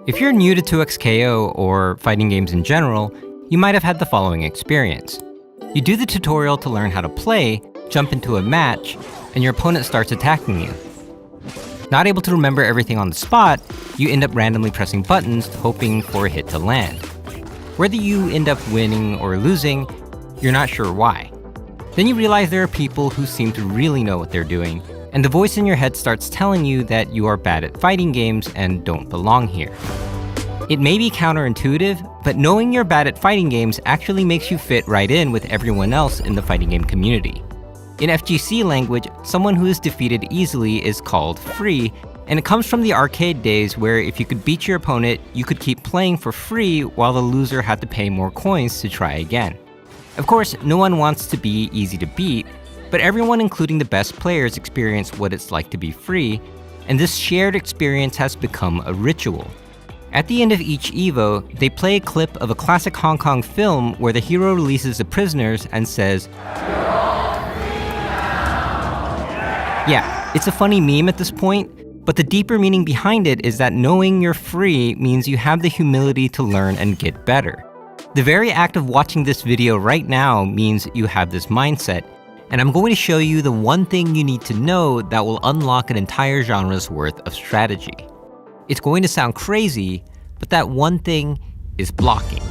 If you're new to 2xKO or fighting games in general, you might have had the following experience. You do the tutorial to learn how to play, jump into a match, and your opponent starts attacking you. Not able to remember everything on the spot, you end up randomly pressing buttons, hoping for a hit to land. Whether you end up winning or losing, you're not sure why. Then you realize there are people who seem to really know what they're doing, and the voice in your head starts telling you that you are bad at fighting games and don't belong here. It may be counterintuitive, but knowing you're bad at fighting games actually makes you fit right in with everyone else in the fighting game community. In FGC language, someone who is defeated easily is called free, and it comes from the arcade days where if you could beat your opponent, you could keep playing for free while the loser had to pay more coins to try again. Of course, no one wants to be easy to beat, but everyone, including the best players, experience what it's like to be free, and this shared experience has become a ritual. At the end of each EVO, they play a clip of a classic Hong Kong film where the hero releases the prisoners and says, Yeah, it's a funny meme at this point, but the deeper meaning behind it is that knowing you're free means you have the humility to learn and get better. The very act of watching this video right now means you have this mindset, and I'm going to show you the one thing you need to know that will unlock an entire genre's worth of strategy. It's going to sound crazy, but that one thing is blocking.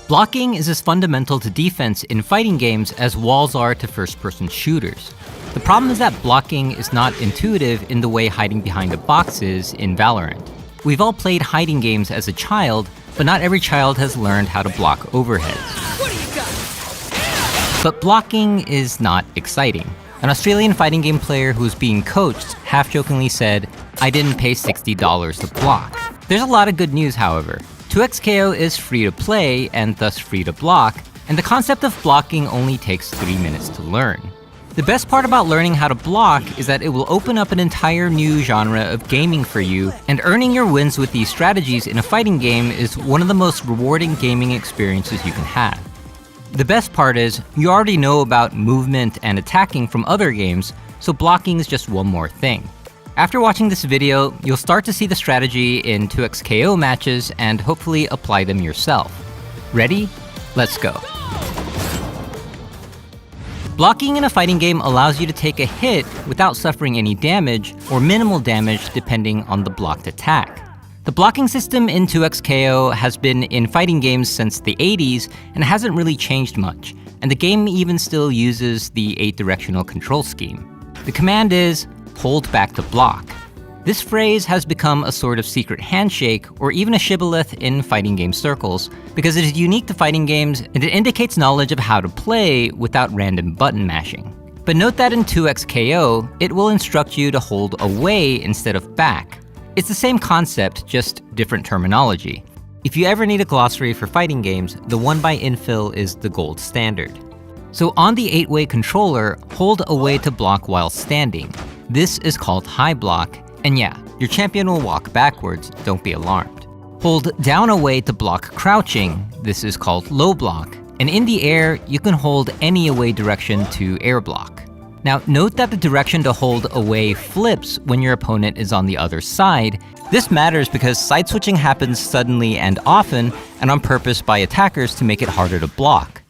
Blocking is as fundamental to defense in fighting games as walls are to first-person shooters. The problem is that blocking is not intuitive in the way hiding behind a box is in Valorant. We've all played hiding games as a child, but not every child has learned how to block overheads. What do you got? But blocking is not exciting. An Australian fighting game player who was being coached half-jokingly said, "I didn't pay $60 to block." There's a lot of good news, however. 2xKO is free to play and thus free to block, and the concept of blocking only takes 3 minutes to learn. The best part about learning how to block is that it will open up an entire new genre of gaming for you, and earning your wins with these strategies in a fighting game is one of the most rewarding gaming experiences you can have. The best part is, you already know about movement and attacking from other games, so blocking is just one more thing. After watching this video, you'll start to see the strategy in 2xKO matches and hopefully apply them yourself. Ready? Let's go. Blocking in a fighting game allows you to take a hit without suffering any damage, or minimal damage depending on the blocked attack. The blocking system in 2xKO has been in fighting games since the 80s and hasn't really changed much, and the game even still uses the 8-directional control scheme. The command is, hold back to block. This phrase has become a sort of secret handshake or even a shibboleth in fighting game circles because it is unique to fighting games and it indicates knowledge of how to play without random button mashing. But note that in 2xKO, it will instruct you to hold away instead of back. It's the same concept, just different terminology. If you ever need a glossary for fighting games, the one by Infill is the gold standard. So on the 8-way controller, hold away to block while standing. This is called high block, and yeah, your champion will walk backwards, don't be alarmed. Hold down away to block crouching. This is called low block, and in the air, you can hold any away direction to air block. Now, note that the direction to hold away flips when your opponent is on the other side. This matters because side switching happens suddenly and often, and on purpose by attackers to make it harder to block.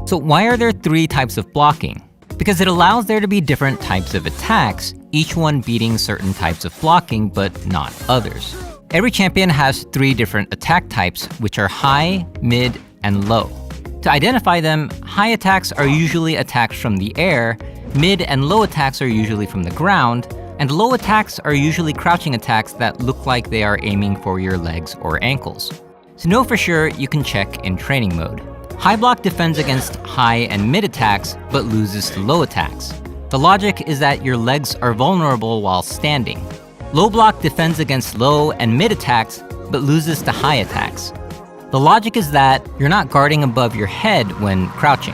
So why are there 3 types of blocking? Because it allows there to be different types of attacks, each one beating certain types of blocking, but not others. Every champion has 3 different attack types, which are high, mid, and low. To identify them, high attacks are usually attacks from the air, mid and low attacks are usually from the ground, and low attacks are usually crouching attacks that look like they are aiming for your legs or ankles. To know for sure, you can check in training mode. High block defends against high and mid attacks, but loses to low attacks. The logic is that your legs are vulnerable while standing. Low block defends against low and mid attacks, but loses to high attacks. The logic is that you're not guarding above your head when crouching.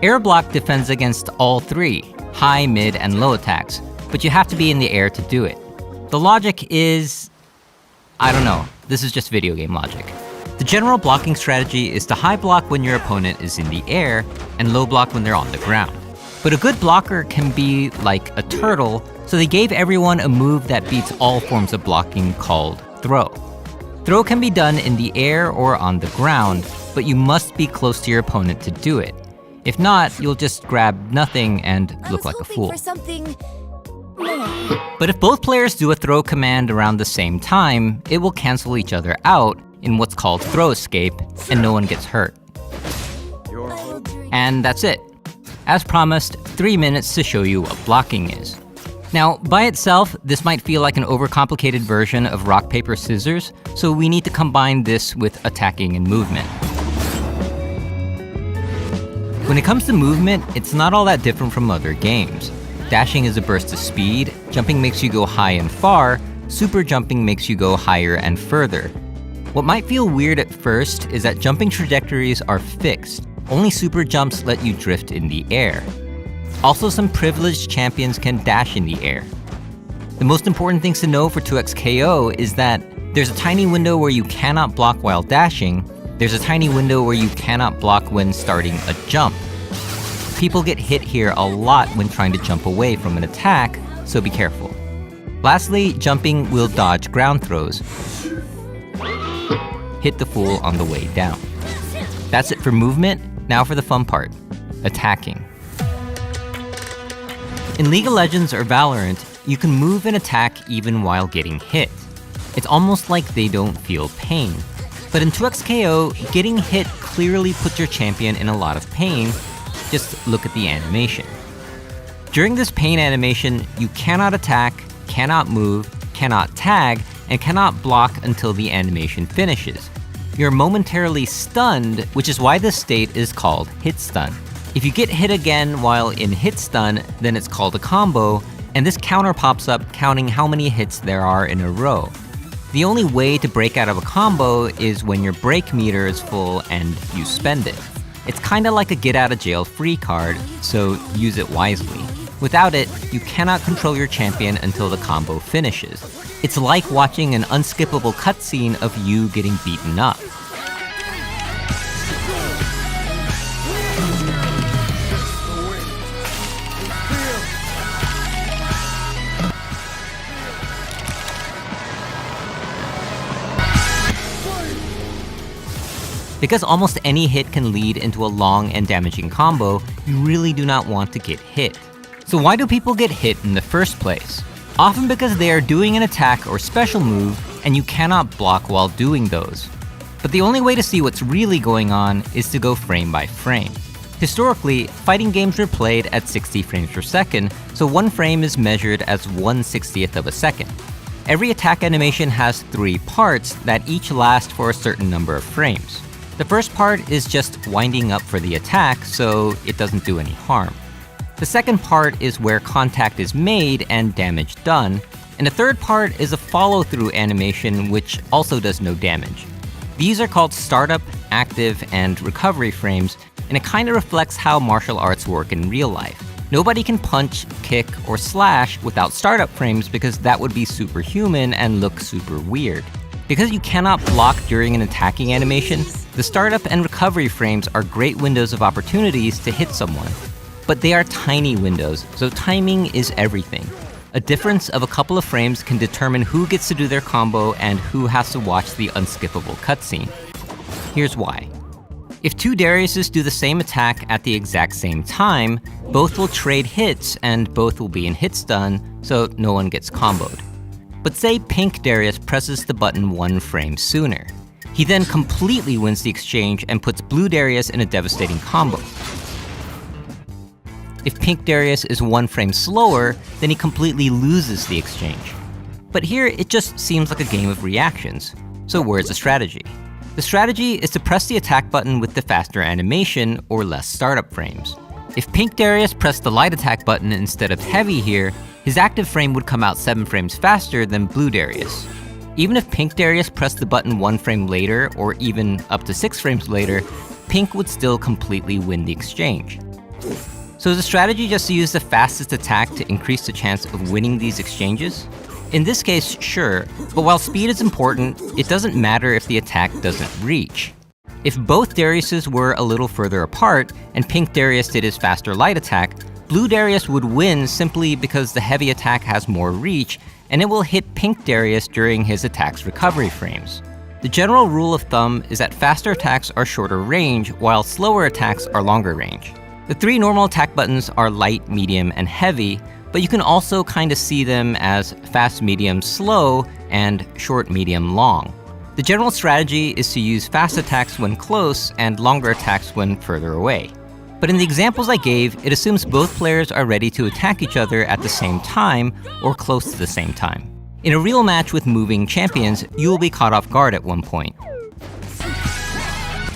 Air block defends against all 3, high, mid, and low attacks, but you have to be in the air to do it. The logic is, I don't know, this is just video game logic. The general blocking strategy is to high block when your opponent is in the air and low block when they're on the ground. But a good blocker can be like a turtle So they gave everyone a move that beats all forms of blocking called throw. Throw can be done in the air or on the ground, but you must be close to your opponent to do it. If not, you'll just grab nothing and look like a fool. But if both players do a throw command around the same time, it will cancel each other out in what's called throw escape, and no one gets hurt. And that's it. As promised, 3 minutes to show you what blocking is. Now, by itself, this might feel like an overcomplicated version of rock, paper, scissors, so we need to combine this with attacking and movement. When it comes to movement, it's not all that different from other games. Dashing is a burst of speed, jumping makes you go high and far, super jumping makes you go higher and further. What might feel weird at first is that jumping trajectories are fixed. Only super jumps let you drift in the air. Also, some privileged champions can dash in the air. The most important things to know for 2x KO is that there's a tiny window where you cannot block while dashing. There's a tiny window where you cannot block when starting a jump. People get hit here a lot when trying to jump away from an attack, so be careful. Lastly, jumping will dodge ground throws. Hit the fool on the way down. That's it for movement. Now for the fun part, attacking. In League of Legends or Valorant, you can move and attack even while getting hit. It's almost like they don't feel pain. But in 2x KO, getting hit clearly puts your champion in a lot of pain. Just look at the animation. During this pain animation, you cannot attack, cannot move, cannot tag, and cannot block until the animation finishes. You're momentarily stunned, which is why this state is called hit stun. If you get hit again while in hit stun, then it's called a combo, and this counter pops up counting how many hits there are in a row. The only way to break out of a combo is when your break meter is full and you spend it. It's kinda like a get out of jail free card, so use it wisely. Without it, you cannot control your champion until the combo finishes. It's like watching an unskippable cutscene of you getting beaten up. Because almost any hit can lead into a long and damaging combo, you really do not want to get hit. So why do people get hit in the first place? Often because they are doing an attack or special move, and you cannot block while doing those. But the only way to see what's really going on is to go frame by frame. Historically, fighting games were played at 60 frames per second, so one frame is measured as 1/60th of a second. Every attack animation has 3 parts that each last for a certain number of frames. The first part is just winding up for the attack, so it doesn't do any harm. The second part is where contact is made and damage done, and the third part is a follow-through animation which also does no damage. These are called startup, active, and recovery frames, and it kinda reflects how martial arts work in real life. Nobody can punch, kick, or slash without startup frames because that would be superhuman and look super weird. Because you cannot block during an attacking animation, the startup and recovery frames are great windows of opportunities to hit someone. But they are tiny windows, so timing is everything. A difference of a couple of frames can determine who gets to do their combo and who has to watch the unskippable cutscene. Here's why. If 2 Dariuses do the same attack at the exact same time, both will trade hits and both will be in hit stun, so no one gets comboed. But say Pink Darius presses the button 1 frame sooner. He then completely wins the exchange and puts Blue Darius in a devastating combo. If Pink Darius is 1 frame slower, then he completely loses the exchange. But here, it just seems like a game of reactions. So where's the strategy? The strategy is to press the attack button with the faster animation or less startup frames. If Pink Darius pressed the light attack button instead of heavy here, his active frame would come out 7 frames faster than Blue Darius. Even if Pink Darius pressed the button 1 frame later, or even up to 6 frames later, Pink would still completely win the exchange. So is the strategy just to use the fastest attack to increase the chance of winning these exchanges? In this case, sure, but while speed is important, it doesn't matter if the attack doesn't reach. If both Dariuses were a little further apart, and Pink Darius did his faster light attack, Blue Darius would win simply because the heavy attack has more reach, and it will hit pink Darius during his attack's recovery frames. The general rule of thumb is that faster attacks are shorter range, while slower attacks are longer range. The 3 normal attack buttons are light, medium, and heavy, but you can also kind of see them as fast, medium, slow, and short, medium, long. The general strategy is to use fast attacks when close and longer attacks when further away. But in the examples I gave, it assumes both players are ready to attack each other at the same time or close to the same time. In a real match with moving champions, you will be caught off guard at one point.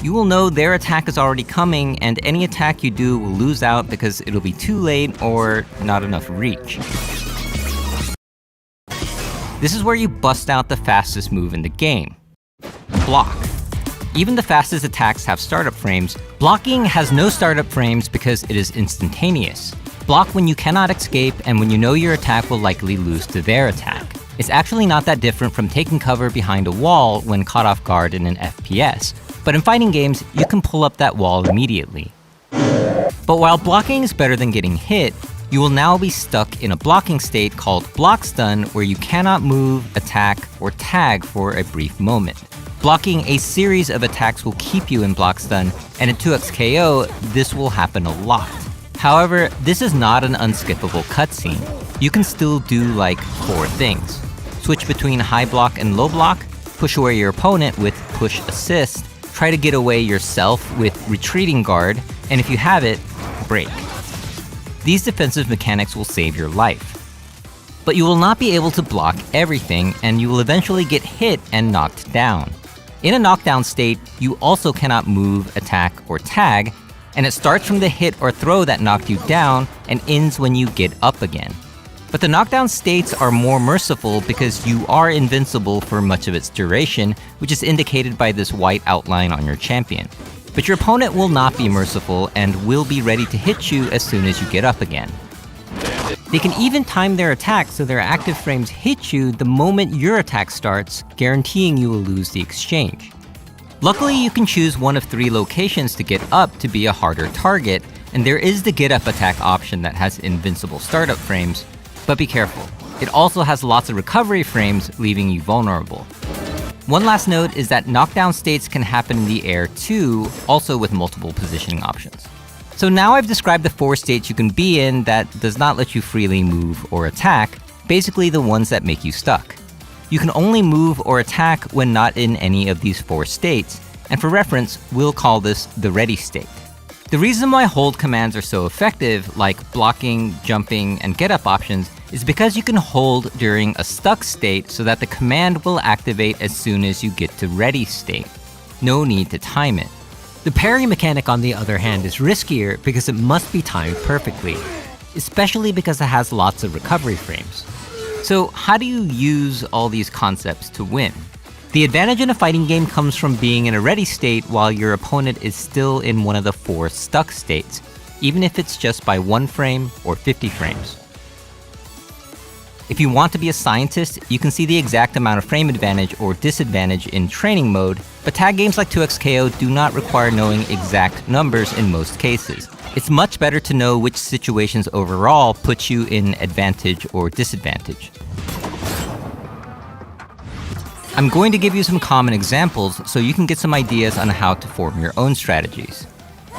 You will know their attack is already coming, and any attack you do will lose out because it'll be too late or not enough reach. This is where you bust out the fastest move in the game: block. Even the fastest attacks have startup frames. Blocking has no startup frames because it is instantaneous. Block when you cannot escape and when you know your attack will likely lose to their attack. It's actually not that different from taking cover behind a wall when caught off guard in an FPS. But in fighting games, you can pull up that wall immediately. But while blocking is better than getting hit, you will now be stuck in a blocking state called block stun, where you cannot move, attack, or tag for a brief moment. Blocking a series of attacks will keep you in block stun, and in 2x KO, this will happen a lot. However, this is not an unskippable cutscene. You can still do like 4 things. Switch between high block and low block, push away your opponent with push assist, try to get away yourself with retreating guard, and if you have it, break. These defensive mechanics will save your life. But you will not be able to block everything, and you will eventually get hit and knocked down. In a knockdown state, you also cannot move, attack, or tag, and it starts from the hit or throw that knocked you down and ends when you get up again. But the knockdown states are more merciful because you are invincible for much of its duration, which is indicated by this white outline on your champion. But your opponent will not be merciful and will be ready to hit you as soon as you get up again. They can even time their attack so their active frames hit you the moment your attack starts, guaranteeing you will lose the exchange. Luckily, you can choose one of 3 locations to get up to be a harder target, and there is the get up attack option that has invincible startup frames, but be careful. It also has lots of recovery frames, leaving you vulnerable. One last note is that knockdown states can happen in the air too, also with multiple positioning options. So now I've described the 4 states you can be in that does not let you freely move or attack, basically the ones that make you stuck. You can only move or attack when not in any of these 4 states, and for reference, we'll call this the ready state. The reason why hold commands are so effective, like blocking, jumping, and get up options, is because you can hold during a stuck state so that the command will activate as soon as you get to ready state. No need to time it. The parry mechanic, on the other hand, is riskier because it must be timed perfectly, especially because it has lots of recovery frames. So how do you use all these concepts to win? The advantage in a fighting game comes from being in a ready state while your opponent is still in one of the 4 stuck states, even if it's just by 1 frame or 50 frames. If you want to be a scientist, you can see the exact amount of frame advantage or disadvantage in training mode, but tag games like 2x KO do not require knowing exact numbers in most cases. It's much better to know which situations overall put you in advantage or disadvantage. I'm going to give you some common examples so you can get some ideas on how to form your own strategies.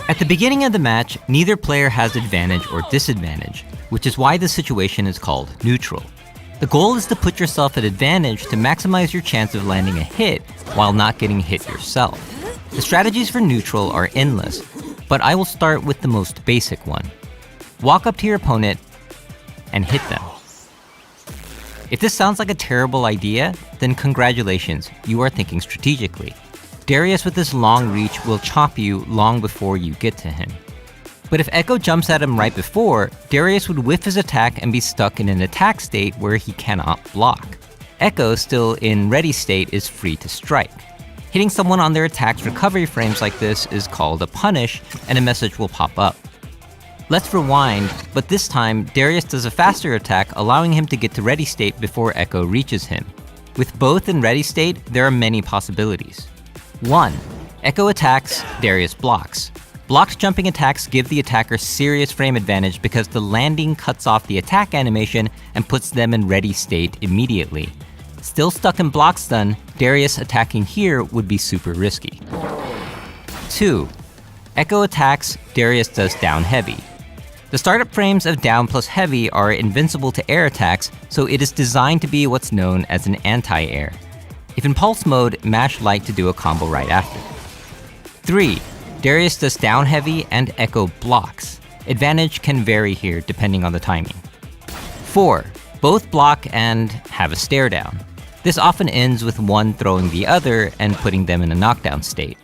At the beginning of the match, neither player has advantage or disadvantage, which is why the situation is called neutral. The goal is to put yourself at advantage to maximize your chance of landing a hit while not getting hit yourself. The strategies for neutral are endless, but I will start with the most basic one. Walk up to your opponent and hit them. If this sounds like a terrible idea, then congratulations, you are thinking strategically. Darius with his long reach will chop you long before you get to him. But if Echo jumps at him right before, Darius would whiff his attack and be stuck in an attack state where he cannot block. Echo, still in ready state, is free to strike. Hitting someone on their attack's recovery frames like this is called a punish, and a message will pop up. Let's rewind, but this time, Darius does a faster attack, allowing him to get to ready state before Echo reaches him. With both in ready state, there are many possibilities. 1. Echo attacks, Darius blocks. Blocked jumping attacks give the attacker serious frame advantage because the landing cuts off the attack animation and puts them in ready state immediately. Still stuck in block stun, Darius attacking here would be super risky. 2. Echo attacks, Darius does down heavy. The startup frames of down plus heavy are invincible to air attacks, so it is designed to be what's known as an anti-air. If in pulse mode, mash light to do a combo right after. 3. Darius does down heavy and echo blocks. Advantage can vary here depending on the timing. 4. Both block and have a stare down. This often ends with one throwing the other and putting them in a knockdown state.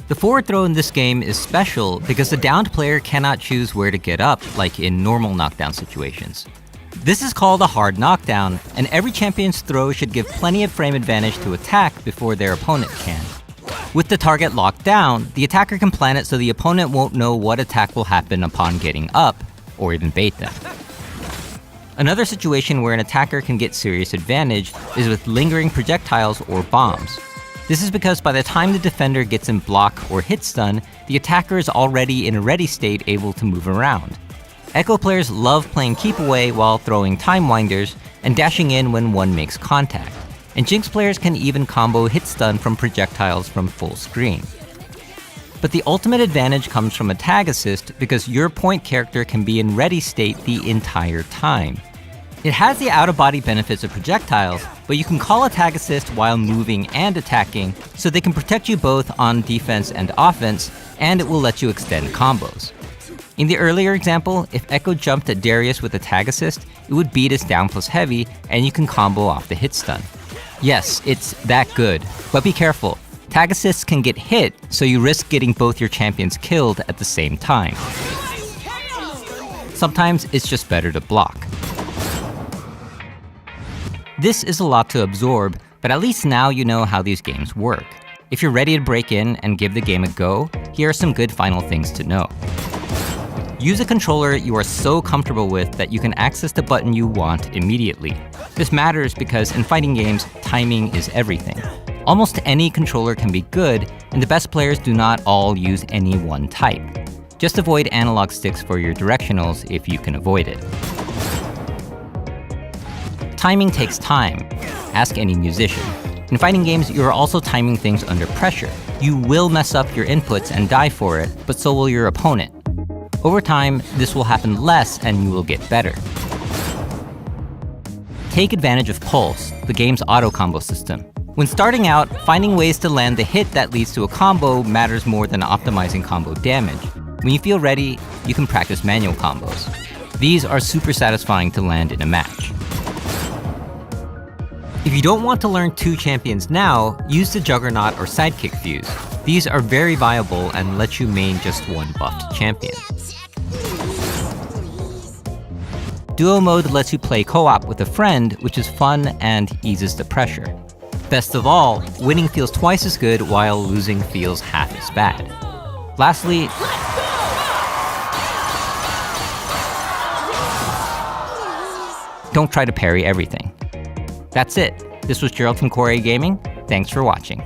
The forward throw in this game is special because the downed player cannot choose where to get up like in normal knockdown situations. This is called a hard knockdown, and every champion's throw should give plenty of frame advantage to attack before their opponent can. With the target locked down, the attacker can plan it so the opponent won't know what attack will happen upon getting up, or even bait them. Another situation where an attacker can get serious advantage is with lingering projectiles or bombs. This is because by the time the defender gets in block or hit stun, the attacker is already in a ready state able to move around. Echo players love playing keep away while throwing time winders and dashing in when one makes contact. And Jinx players can even combo hit stun from projectiles from full screen. But the ultimate advantage comes from a tag assist because your point character can be in ready state the entire time. It has the out-of-body benefits of projectiles, but you can call a tag assist while moving and attacking, so they can protect you both on defense and offense, and it will let you extend combos. In the earlier example, if Echo jumped at Darius with a tag assist, it would beat his down plus heavy, and you can combo off the hit stun. Yes, it's that good, but be careful. Tag assists can get hit, so you risk getting both your champions killed at the same time. Sometimes it's just better to block. This is a lot to absorb, but at least now you know how these games work. If you're ready to break in and give the game a go, here are some good final things to know. Use a controller you are so comfortable with that you can access the button you want immediately. This matters because in fighting games, timing is everything. Almost any controller can be good, and the best players do not all use any one type. Just avoid analog sticks for your directionals if you can avoid it. Timing takes time. Ask any musician. In fighting games, you are also timing things under pressure. You will mess up your inputs and die for it, but so will your opponent. Over time, this will happen less and you will get better. Take advantage of Pulse, the game's auto combo system. When starting out, finding ways to land the hit that leads to a combo matters more than optimizing combo damage. When you feel ready, you can practice manual combos. These are super satisfying to land in a match. If you don't want to learn 2 champions now, use the Juggernaut or Sidekick views. These are very viable and let you main just one buffed champion. Duo mode lets you play co-op with a friend, which is fun and eases the pressure. Best of all, winning feels twice as good while losing feels half as bad. Lastly, don't try to parry everything. That's it. This was Gerald from Core Gaming. Thanks for watching.